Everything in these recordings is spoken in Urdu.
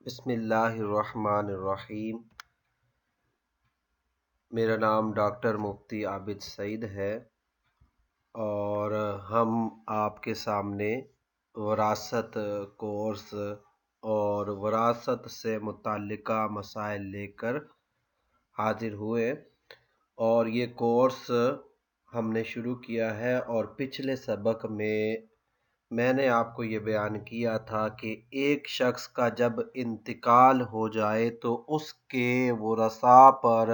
بسم اللہ الرحمن الرحیم۔ میرا نام ڈاکٹر مفتی عابد سعید ہے اور ہم آپ کے سامنے وراثت کورس اور وراثت سے متعلقہ مسائل لے کر حاضر ہوئے، اور یہ کورس ہم نے شروع کیا ہے۔ اور پچھلے سبق میں نے آپ کو یہ بیان کیا تھا کہ ایک شخص کا جب انتقال ہو جائے تو اس کے ورثاء پر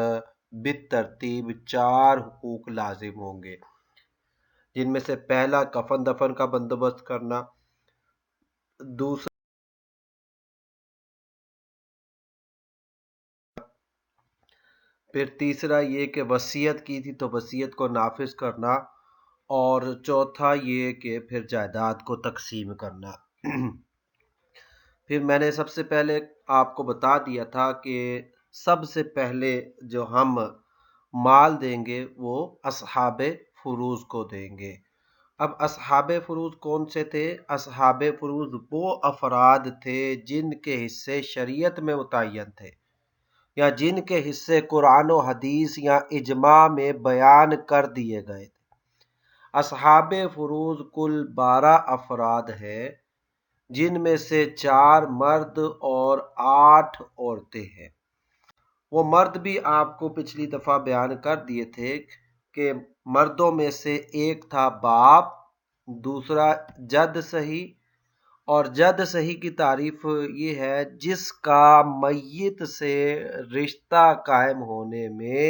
بالترتیب 4 حقوق لازم ہوں گے، جن میں سے پہلا کفن دفن کا بندوبست کرنا، دوسرا پھر تیسرا یہ کہ وصیت کی تھی تو وصیت کو نافذ کرنا، اور چوتھا یہ کہ پھر جائیداد کو تقسیم کرنا۔ پھر میں نے سب سے پہلے آپ کو بتا دیا تھا کہ سب سے پہلے جو ہم مال دیں گے وہ اصحاب فروض کو دیں گے۔ اب اصحاب فروض کون سے تھے؟ اصحاب فروض وہ افراد تھے جن کے حصے شریعت میں متعین تھے، یا جن کے حصے قرآن و حدیث یا اجماع میں بیان کر دیے گئے تھے۔ اصحاب فروض کل 12 افراد ہیں، جن میں سے 4 مرد اور 8 عورتیں ہیں۔ وہ مرد بھی آپ کو پچھلی دفعہ بیان کر دیے تھے کہ مردوں میں سے ایک تھا باپ، دوسرا جد صحیح، اور جد صحیح کی تعریف یہ ہے جس کا میت سے رشتہ قائم ہونے میں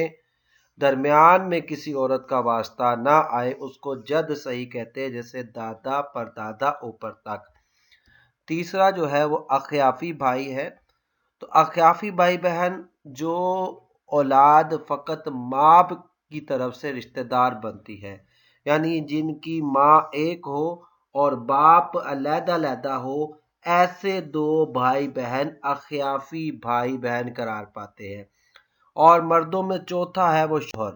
درمیان میں کسی عورت کا واسطہ نہ آئے، اس کو جد صحیح کہتے ہیں، جیسے دادا پردادا اوپر تک۔ تیسرا جو ہے وہ اخیافی بھائی ہے۔ تو اخیافی بھائی بہن جو اولاد فقط ماں کی طرف سے رشتہ دار بنتی ہے، یعنی جن کی ماں ایک ہو اور باپ علیحدہ علیحدہ ہو، ایسے 2 بھائی بہن اخیافی بھائی بہن قرار پاتے ہیں۔ اور مردوں میں چوتھا ہے وہ شوہر۔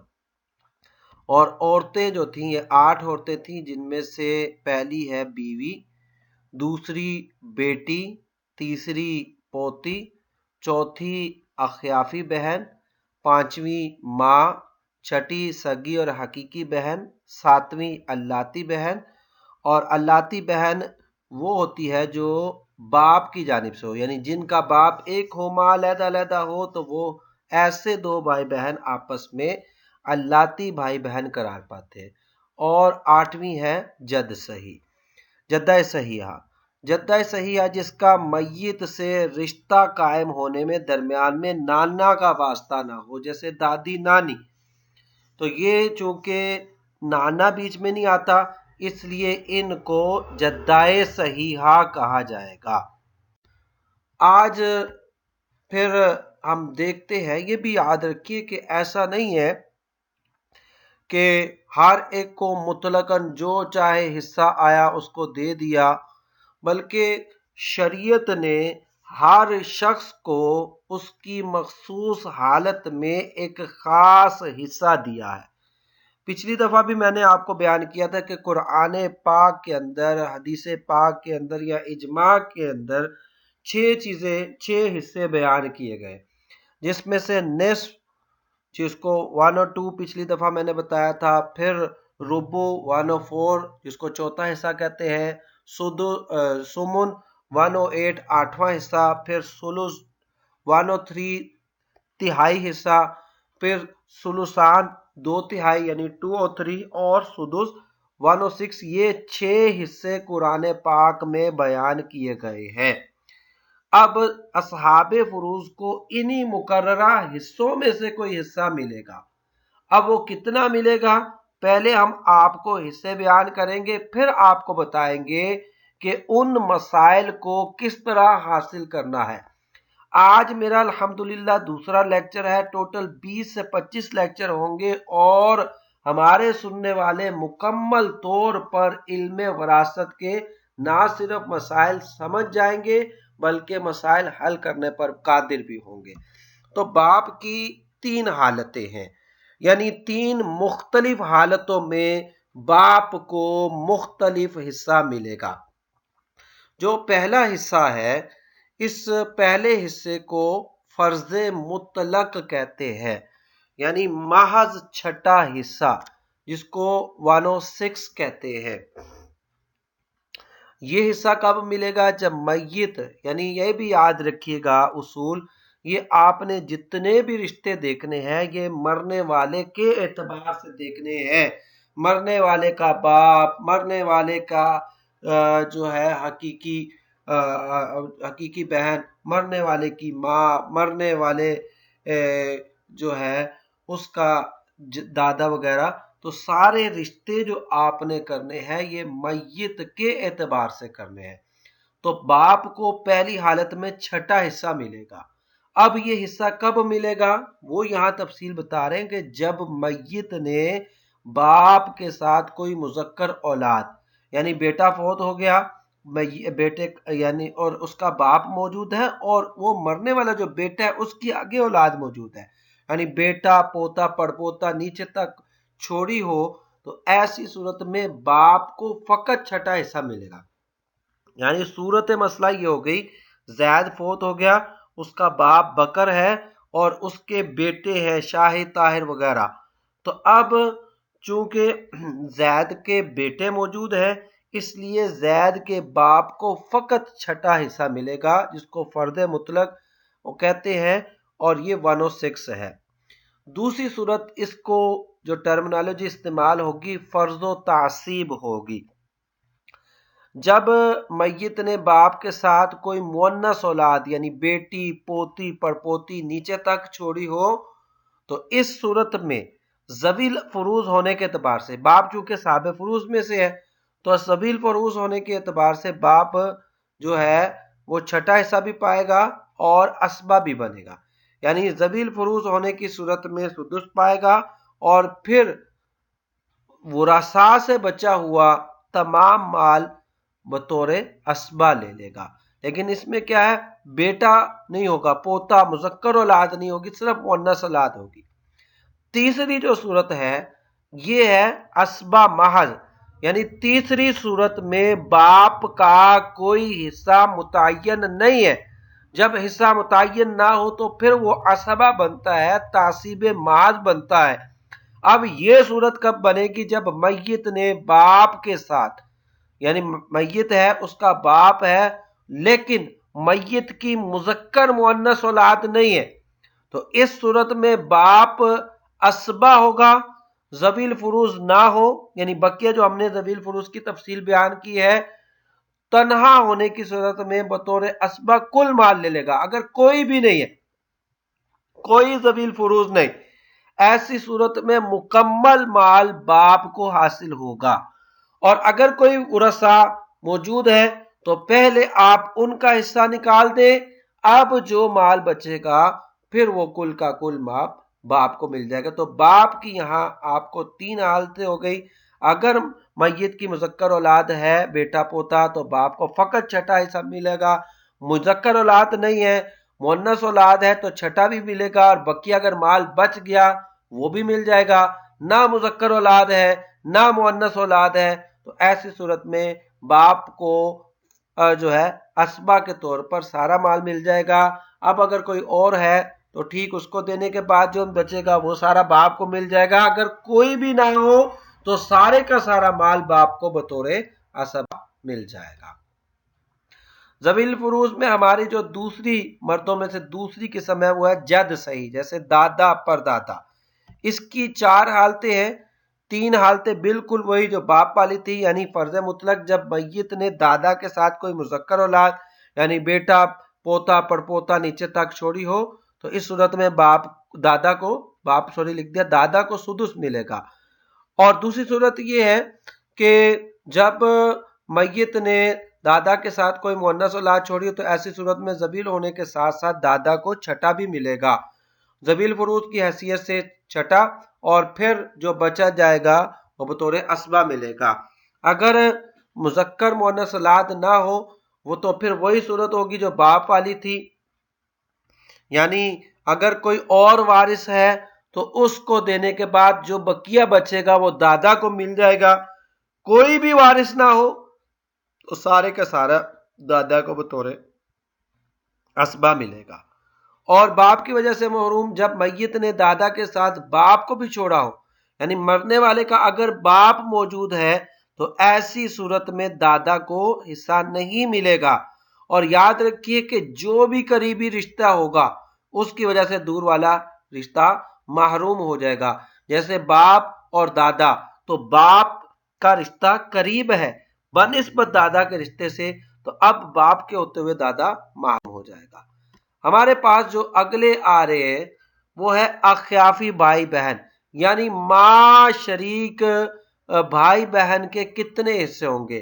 اور عورتیں جو تھیں یہ 8 عورتیں تھیں، جن میں سے پہلی ہے بیوی، دوسری بیٹی، تیسری پوتی، چوتھی اخیافی بہن، پانچویں ماں، چھٹی سگی اور حقیقی بہن، ساتویں اللاتی بہن۔ اور اللاتی بہن وہ ہوتی ہے جو باپ کی جانب سے ہو، یعنی جن کا باپ ایک ہو ماں علیحدہ علیحدہ ہو، تو وہ ایسے 2 بھائی بہن آپس میں اللاتی بھائی بہن قرار پاتے ہیں۔ اور 8ویں ہے جد صحیح، جدہ صحیحہ۔ جدہ صحیحہ جس کا میت سے رشتہ قائم ہونے میں درمیان میں نانا کا واسطہ نہ ہو، جیسے دادی نانی۔ تو یہ چونکہ نانا بیچ میں نہیں آتا، اس لیے ان کو جدہ صحیحہ کہا جائے گا۔ آج پھر ہم دیکھتے ہیں، یہ بھی یاد رکھیے کہ ایسا نہیں ہے کہ ہر ایک کو مطلقاً جو چاہے حصہ آیا اس کو دے دیا، بلکہ شریعت نے ہر شخص کو اس کی مخصوص حالت میں ایک خاص حصہ دیا ہے۔ پچھلی دفعہ بھی میں نے آپ کو بیان کیا تھا کہ قرآن پاک کے اندر، حدیث پاک کے اندر یا اجماع کے اندر 6 حصے بیان کیے گئے، جس میں سے نصف جس کو 1/2 پچھلی دفعہ میں نے بتایا تھا، پھر ربع 1/4 جس کو چوتھا حصہ کہتے ہیں، سمن 1/8 8واں حصہ، پھر ثلث 1/3 تہائی حصہ، پھر ثلثان 2/3 یعنی 2/3، اور سدس 1/6۔ یہ 6 حصے قرآن پاک میں بیان کیے گئے ہیں۔ اب اصحاب فروض کو انہی مقررہ حصوں میں سے کوئی حصہ ملے گا۔ اب وہ کتنا ملے گا؟ پہلے ہم آپ کو حصے بیان کریں گے، پھر آپ کو بتائیں گے کہ ان مسائل کو کس طرح حاصل کرنا ہے۔ آج میرا الحمدللہ دوسرا لیکچر ہے، ٹوٹل 20 سے 25 لیکچر ہوں گے، اور ہمارے سننے والے مکمل طور پر علم وراثت کے نہ صرف مسائل سمجھ جائیں گے بلکہ مسائل حل کرنے پر قادر بھی ہوں گے۔ تو باپ کی 3 حالتیں ہیں، یعنی 3 مختلف حالتوں میں باپ کو مختلف حصہ ملے گا۔ جو پہلا حصہ ہے اس پہلے حصے کو فرض مطلق کہتے ہیں، یعنی محض چھٹا حصہ، جس کو 106 کہتے ہیں۔ یہ حصہ کب ملے گا؟ جب میت، یعنی یہ بھی یاد رکھیے گا اصول، یہ آپ نے جتنے بھی رشتے دیکھنے ہیں یہ مرنے والے کے اعتبار سے دیکھنے ہیں۔ مرنے والے کا باپ، مرنے والے کا جو ہے حقیقی بہن، مرنے والے کی ماں، مرنے والے جو ہے اس کا دادا وغیرہ، تو سارے رشتے جو آپ نے کرنے ہیں یہ میت کے اعتبار سے کرنے ہیں۔ تو باپ کو پہلی حالت میں چھٹا حصہ ملے گا۔ اب یہ حصہ کب ملے گا؟ وہ یہاں تفصیل بتا رہے ہیں کہ جب میت نے باپ کے ساتھ کوئی مذکر اولاد، یعنی بیٹا فوت ہو گیا، بیٹے یعنی اور اس کا باپ موجود ہے، اور وہ مرنے والا جو بیٹا ہے اس کی آگے اولاد موجود ہے، یعنی بیٹا، پوتا، پڑپوتا نیچے تک چھوڑی ہو، تو ایسی صورت میں باپ کو فقط چھٹا حصہ ملے گا۔ یعنی صورت مسئلہ یہ ہو گئی، زید فوت ہو گیا، اس کا باپ بکر ہے اور اس کے بیٹے ہیں شاہد، طاہر وغیرہ، تو اب چونکہ زید کے بیٹے موجود ہیں اس لیے زید کے باپ کو فقط چھٹا حصہ ملے گا، جس کو فرض مطلق وہ کہتے ہیں، اور یہ 106 ہے۔ دوسری صورت اس کو جو ٹرمنالوجی استعمال ہوگی فرض و تعصیب ہوگی۔ جب میت نے باپ کے ساتھ کوئی مؤنث اولاد یعنی بیٹی، پوتی، پڑپوتی نیچے تک چھوڑی ہو، تو اس صورت میں ذوی الفروض ہونے کے اعتبار سے، باپ چونکہ صاحب فروض میں سے ہے تو ذوی الفروض ہونے کے اعتبار سے باپ جو ہے وہ چھٹا حصہ بھی پائے گا اور اسبہ بھی بنے گا، یعنی ذوی الفروض ہونے کی صورت میں سدس پائے گا، اور پھر ورثاء سے بچا ہوا تمام مال بطور اسبہ لے لے گا۔ لیکن اس میں کیا ہے، بیٹا نہیں ہوگا، پوتا، مذکر اولاد نہیں ہوگی، صرف مؤنث اولاد ہوگی۔ تیسری جو صورت ہے یہ ہے اسبہ محض، یعنی تیسری صورت میں باپ کا کوئی حصہ متعین نہیں ہے۔ جب حصہ متعین نہ ہو تو پھر وہ اسبہ بنتا ہے، تعصیب محض بنتا ہے۔ اب یہ صورت کب بنے گی؟ جب میت نے باپ کے ساتھ، یعنی میت ہے اس کا باپ ہے لیکن میت کی مذکر مؤنث اولاد نہیں ہے، تو اس صورت میں باپ اسبہ ہوگا، ذوی الفروض نہ ہو، یعنی بقیہ جو ہم نے ذوی الفروض کی تفصیل بیان کی ہے، تنہا ہونے کی صورت میں بطور اسبہ کل مال لے لے گا۔ اگر کوئی بھی نہیں ہے، کوئی ذوی الفروض نہیں، ایسی صورت میں مکمل مال باپ کو حاصل ہوگا، اور اگر کوئی ورثاء موجود ہے تو پہلے آپ ان کا حصہ نکال دیں، اب جو مال بچے گا پھر وہ کل کا کل باپ کو مل جائے گا۔ تو باپ کی یہاں آپ کو تین حالتیں ہو گئی۔ اگر میت کی مذکر اولاد ہے، بیٹا پوتا، تو باپ کو فقط چھٹا حصہ ملے گا۔ مذکر اولاد نہیں ہے، مؤنث اولاد ہے تو چھٹا بھی ملے گا، اور بقیہ اگر مال بچ گیا وہ بھی مل جائے گا۔ نہ مذکر اولاد ہے نہ مؤنث اولاد ہے تو ایسی صورت میں باپ کو جو ہے اسبہ کے طور پر سارا مال مل جائے گا۔ اب اگر کوئی اور ہے تو ٹھیک، اس کو دینے کے بعد جو بچے گا وہ سارا باپ کو مل جائے گا۔ اگر کوئی بھی نہ ہو تو سارے کا سارا مال باپ کو بطور اسبہ مل جائے گا۔ ذوی الفروض میں ہماری جو دوسری مردوں میں سے دوسری قسم ہے وہ ہے جد صحیح، جیسے دادا، پردادا۔ اس کی چار حالتیں ہیں، تین حالتیں بالکل وہی جو باپ والی تھی، یعنی فرض مطلق جب میت نے دادا کے ساتھ کوئی مذکر اولاد یعنی بیٹا، پوتا، پڑپوتا نیچے تک چھوڑی ہو، تو اس صورت میں دادا کو سدس ملے گا۔ اور دوسری صورت یہ ہے کہ جب میت نے دادا کے ساتھ کوئی مؤنث اولاد چھوڑی ہو تو ایسی صورت میں ذویل ہونے کے ساتھ ساتھ دادا کو چھٹا بھی ملے گا، ذوی الفروض کی حیثیت سے چھٹا، اور پھر جو بچا جائے گا وہ بطور اسبہ ملے گا۔ اگر مذکر مؤنث اولاد نہ ہو وہ تو پھر وہی صورت ہوگی جو باپ والی تھی، یعنی اگر کوئی اور وارث ہے تو اس کو دینے کے بعد جو بقیہ بچے گا وہ دادا کو مل جائے گا۔ کوئی بھی وارث نہ ہو تو سارے کا سارا دادا کو بطور اسبہ ملے گا۔ اور باپ کی وجہ سے محروم جب میت نے دادا کے ساتھ باپ کو بھی چھوڑا ہو، یعنی مرنے والے کا اگر باپ موجود ہے تو ایسی صورت میں دادا کو حصہ نہیں ملے گا۔ اور یاد رکھیے کہ جو بھی قریبی رشتہ ہوگا اس کی وجہ سے دور والا رشتہ محروم ہو جائے گا۔ جیسے باپ اور دادا، تو باپ کا رشتہ قریب ہے بنسبت دادا کے رشتے سے، تو اب باپ کے ہوتے ہوئے دادا محروم ہو جائے گا۔ ہمارے پاس جو اگلے آ رہے ہیں وہ ہے اخیافی بھائی بہن، یعنی ماں شریک بھائی بہن کے کتنے حصے ہوں گے؟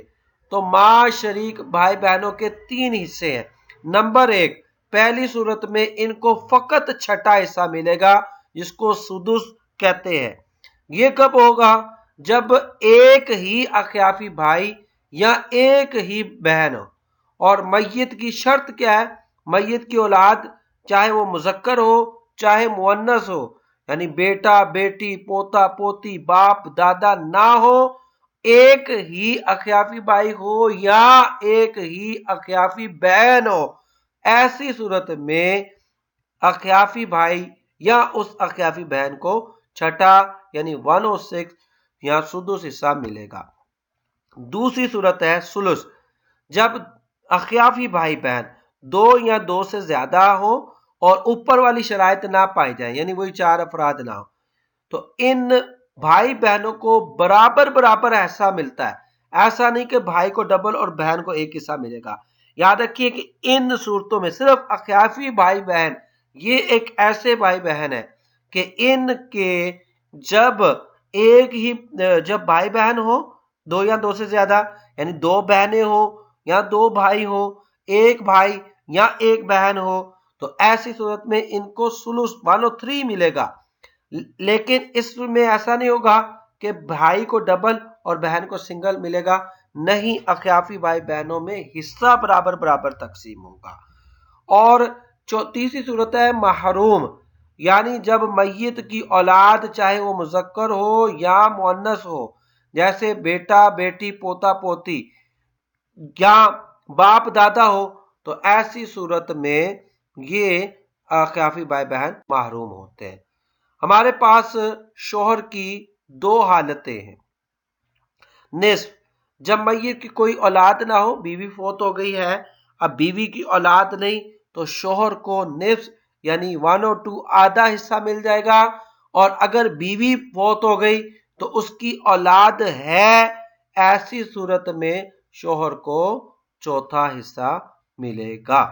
تو ماں شریک بھائی بہنوں کے 3 حصے ہیں۔ نمبر 1، پہلی صورت میں ان کو فقط چھٹا حصہ ملے گا جس کو سدس کہتے ہیں۔ یہ کب ہوگا؟ جب ایک ہی اخیافی بھائی یا ایک ہی بہن ہو۔ اور میت کی شرط کیا ہے؟ میت کی اولاد چاہے وہ مذکر ہو چاہے مؤنث ہو، یعنی بیٹا بیٹی پوتا پوتی باپ دادا نہ ہو، ایک ہی اخیافی بھائی ہو یا ایک ہی اخیافی بہن ہو، ایسی صورت میں اخیافی بھائی یا اس اخیافی بہن کو چھٹا یعنی 1/6 یا سدس حصہ ملے گا۔ دوسری صورت ہے ثلث، جب اخیافی بھائی بہن 2 یا 2 سے زیادہ ہو اور اوپر والی شرائط نہ پائی جائیں، یعنی وہی 4 افراد نہ ہو، تو ان بھائی بہنوں کو برابر برابر حصہ ملتا ہے۔ ایسا نہیں کہ بھائی کو ڈبل اور بہن کو ایک حصہ ملے گا۔ یاد رکھیے کہ ان صورتوں میں صرف اخیافی بھائی بہن یہ ایک ایسے بھائی بہن ہے کہ ان کے جب جب بھائی بہن ہو 2 یا 2 سے زیادہ، یعنی 2 بہنیں ہو یا 2 بھائی ہو، ایک بھائی یا ایک بہن ہو، تو ایسی صورت میں ان کو ثلث 1/3 ملے گا۔ لیکن اس میں ایسا نہیں ہوگا کہ بھائی کو ڈبل اور بہن کو سنگل ملے گا، نہیں، اخیافی بھائی بہنوں میں حصہ برابر برابر تقسیم ہوگا۔ اور تیسری صورت ہے محروم، یعنی جب میت کی اولاد چاہے وہ مذکر ہو یا مؤنث ہو، جیسے بیٹا بیٹی پوتا پوتی یا باپ دادا ہو، تو ایسی صورت میں یہ اخیافی بھائی بہن محروم ہوتے ہیں۔ ہمارے پاس شوہر کی 2 حالتیں ہیں۔ نصف، جب میت کی کوئی اولاد نہ ہو، بیوی فوت ہو گئی ہے، اب بیوی کی اولاد نہیں، تو شوہر کو نصف یعنی 1/2 آدھا حصہ مل جائے گا۔ اور اگر بیوی فوت ہو گئی تو اس کی اولاد ہے، ایسی صورت میں شوہر کو چوتھا حصہ ملے گا۔